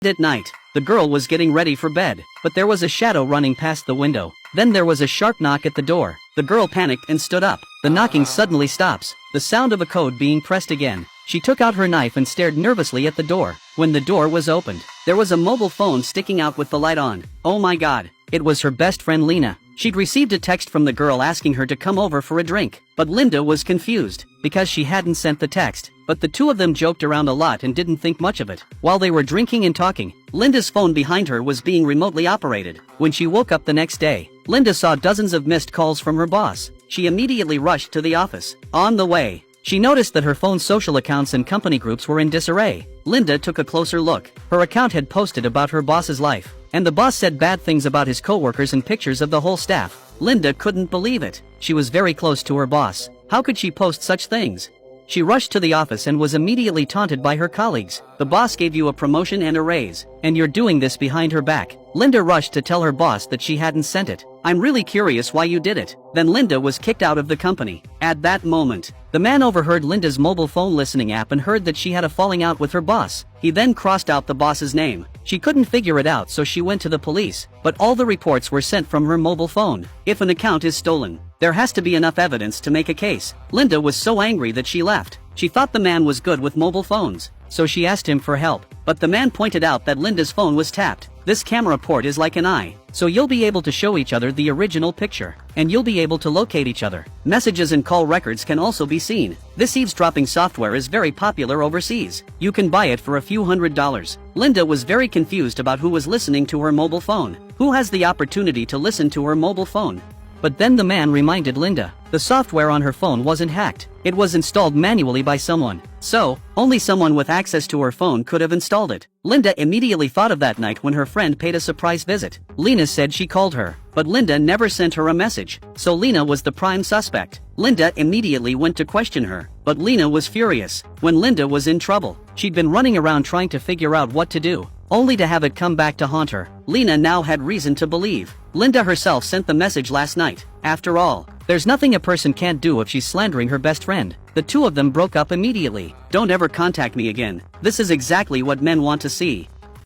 At night, the girl was getting ready for bed, but there was a shadow running past the window. Then there was a sharp knock at the door. The girl panicked and stood up. The knocking suddenly stops, the sound of a code being pressed again. She took out her knife and stared nervously at the door. When the door was opened, there was a mobile phone sticking out with the light on. Oh my god, it was her best friend Lena. She'd received a text from the girl asking her to come over for a drink, but Linda was confused, because she hadn't sent the text. But the two of them joked around a lot and didn't think much of it. While they were drinking and talking, Linda's phone behind her was being remotely operated. When she woke up the next day, Linda saw dozens of missed calls from her boss. She immediately rushed to the office. On the way, she noticed that her phone's social accounts and company groups were in disarray. Linda took a closer look. Her account had posted about her boss's life, and the boss said bad things about his coworkers and pictures of the whole staff. Linda couldn't believe it. She was very close to her boss. How could she post such things? She rushed to the office and was immediately taunted by her colleagues. The boss gave you a promotion and a raise, and you're doing this behind her back. Linda rushed to tell her boss that she hadn't sent it. I'm really curious why you did it. Then Linda was kicked out of the company. At that moment, the man overheard Linda's mobile phone listening app and heard that she had a falling out with her boss. He then crossed out the boss's name. She couldn't figure it out, so she went to the police, but all the reports were sent from her mobile phone. If an account is stolen, there has to be enough evidence to make a case. Linda was so angry that she left. She thought the man was good with mobile phones, so she asked him for help. But the man pointed out that Linda's phone was tapped. This camera port is like an eye, so you'll be able to show each other the original picture, and you'll be able to locate each other. Messages and call records can also be seen. This eavesdropping software is very popular overseas. You can buy it for a few $100s. Linda was very confused about who was listening to her mobile phone. Who has the opportunity to listen to her mobile phone? But then the man reminded Linda, the software on her phone wasn't hacked. It was installed manually by someone. So, only someone with access to her phone could have installed it. Linda immediately thought of that night when her friend paid a surprise visit. Lena said she called her, but Linda never sent her a message. So Lena was the prime suspect. Linda immediately went to question her, but Lena was furious. When Linda was in trouble, she'd been running around trying to figure out what to do, only to have it come back to haunt her. Lena now had reason to believe. Linda herself sent the message last night. After all, there's nothing a person can't do if she's slandering her best friend. The two of them broke up immediately. Don't ever contact me again. This is exactly what men want to see.